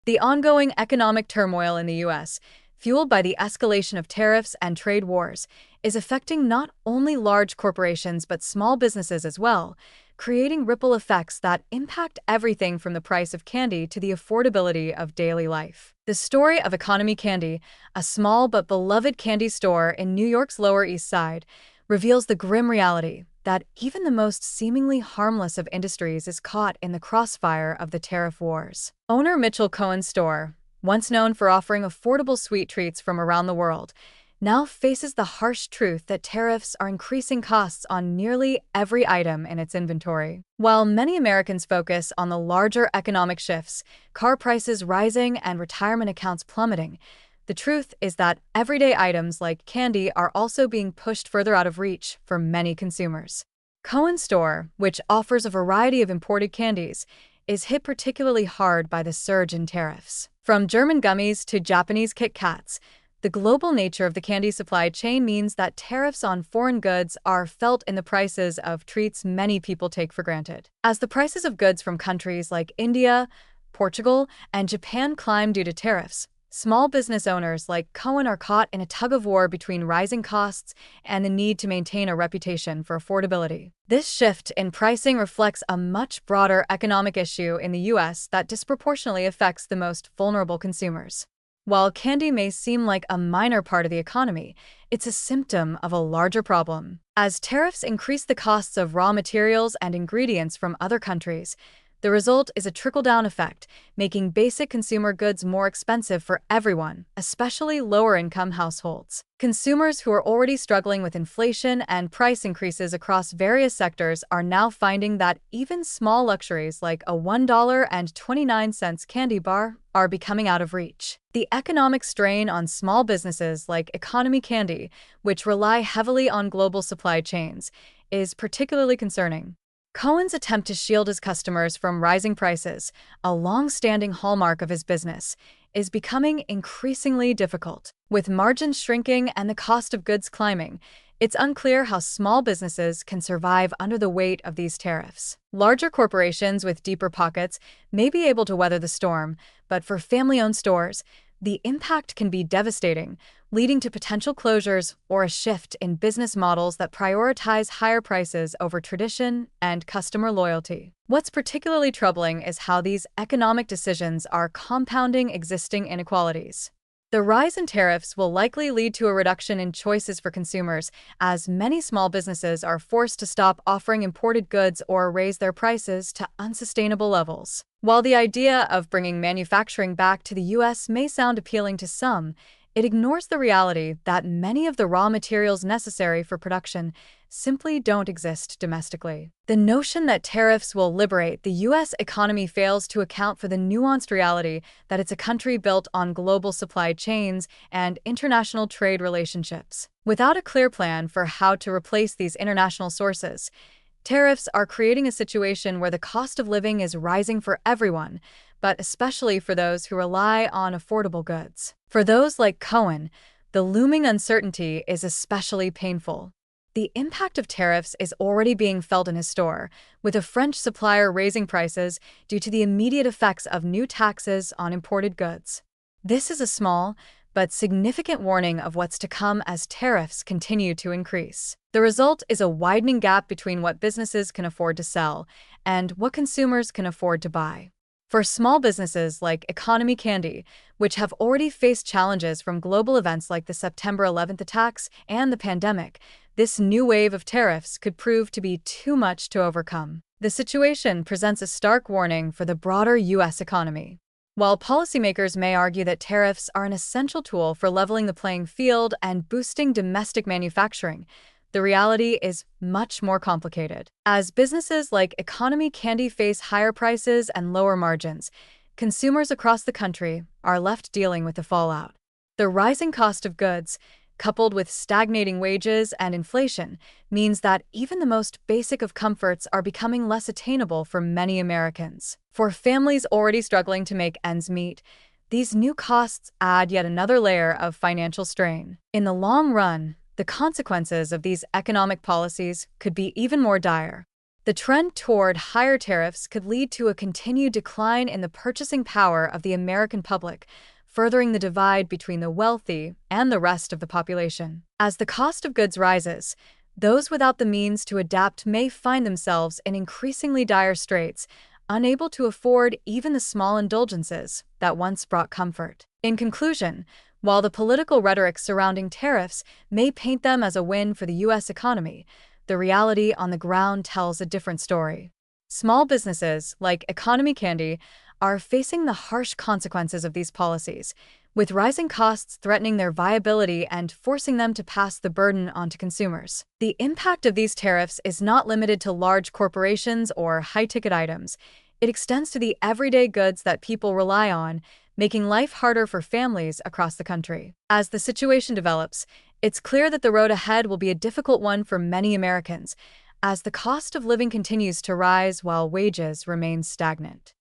The ongoing economic turmoil in the U.S., fueled by the escalation of tariffs and trade wars, is affecting not only large corporations but small businesses as well, creating ripple effects that impact everything from the price of candy to the affordability of daily life. The story of Economy Candy, a small but beloved candy store in New York's Lower East Side, reveals the grim reality that even the most seemingly harmless of industries is caught in the crossfire of the tariff wars. Owner Mitchell Cohen's store, once known for offering affordable sweet treats from around the world, now faces the harsh truth that tariffs are increasing costs on nearly every item in its inventory. While many Americans focus on the larger economic shifts, car prices rising and retirement accounts plummeting, the truth is that everyday items like candy are also being pushed further out of reach for many consumers. Cohen's store, which offers a variety of imported candies, is hit particularly hard by the surge in tariffs. From German gummies to Japanese Kit Kats, the global nature of the candy supply chain means that tariffs on foreign goods are felt in the prices of treats many people take for granted. As the prices of goods from countries like India, Portugal, and Japan climb due to tariffs, small business owners like Cohen are caught in a tug-of-war between rising costs and the need to maintain a reputation for affordability. This shift in pricing reflects a much broader economic issue in the U.S. that disproportionately affects the most vulnerable consumers. While candy may seem like a minor part of the economy, it's a symptom of a larger problem. As tariffs increase the costs of raw materials and ingredients from other countries, the result is a trickle-down effect, making basic consumer goods more expensive for everyone, especially lower-income households. Consumers who are already struggling with inflation and price increases across various sectors are now finding that even small luxuries like a $1.29 candy bar are becoming out of reach. The economic strain on small businesses like Economy Candy, which rely heavily on global supply chains, is particularly concerning. Cohen's attempt to shield his customers from rising prices, a long-standing hallmark of his business, is becoming increasingly difficult. With margins shrinking and the cost of goods climbing, it's unclear how small businesses can survive under the weight of these tariffs. Larger corporations with deeper pockets may be able to weather the storm, but for family-owned stores, the impact can be devastating, leading to potential closures or a shift in business models that prioritize higher prices over tradition and customer loyalty. What's particularly troubling is how these economic decisions are compounding existing inequalities. The rise in tariffs will likely lead to a reduction in choices for consumers, as many small businesses are forced to stop offering imported goods or raise their prices to unsustainable levels. While the idea of bringing manufacturing back to the U.S. may sound appealing to some, it ignores the reality that many of the raw materials necessary for production simply don't exist domestically. The notion that tariffs will liberate the U.S. economy fails to account for the nuanced reality that it's a country built on global supply chains and international trade relationships. Without a clear plan for how to replace these international sources, tariffs are creating a situation where the cost of living is rising for everyone, but especially for those who rely on affordable goods. For those like Cohen, the looming uncertainty is especially painful. The impact of tariffs is already being felt in his store, with a French supplier raising prices due to the immediate effects of new taxes on imported goods. This is a small but significant warning of what's to come as tariffs continue to increase. The result is a widening gap between what businesses can afford to sell and what consumers can afford to buy. For small businesses like Economy Candy, which have already faced challenges from global events like the September 11th attacks and the pandemic, this new wave of tariffs could prove to be too much to overcome. The situation presents a stark warning for the broader U.S. economy. While policymakers may argue that tariffs are an essential tool for leveling the playing field and boosting domestic manufacturing, the reality is much more complicated. As businesses like Economy Candy face higher prices and lower margins, consumers across the country are left dealing with the fallout. The rising cost of goods, coupled with stagnating wages and inflation, means that even the most basic of comforts are becoming less attainable for many Americans. For families already struggling to make ends meet, these new costs add yet another layer of financial strain. In the long run, the consequences of these economic policies could be even more dire. The trend toward higher tariffs could lead to a continued decline in the purchasing power of the American public, furthering the divide between the wealthy and the rest of the population. As the cost of goods rises, those without the means to adapt may find themselves in increasingly dire straits, unable to afford even the small indulgences that once brought comfort. In conclusion, while the political rhetoric surrounding tariffs may paint them as a win for the U.S. economy, the reality on the ground tells a different story. Small businesses, like Economy Candy, are facing the harsh consequences of these policies, with rising costs threatening their viability and forcing them to pass the burden onto consumers. The impact of these tariffs is not limited to large corporations or high-ticket items. It extends to the everyday goods that people rely on, making life harder for families across the country. As the situation develops, it's clear that the road ahead will be a difficult one for many Americans, as the cost of living continues to rise while wages remain stagnant.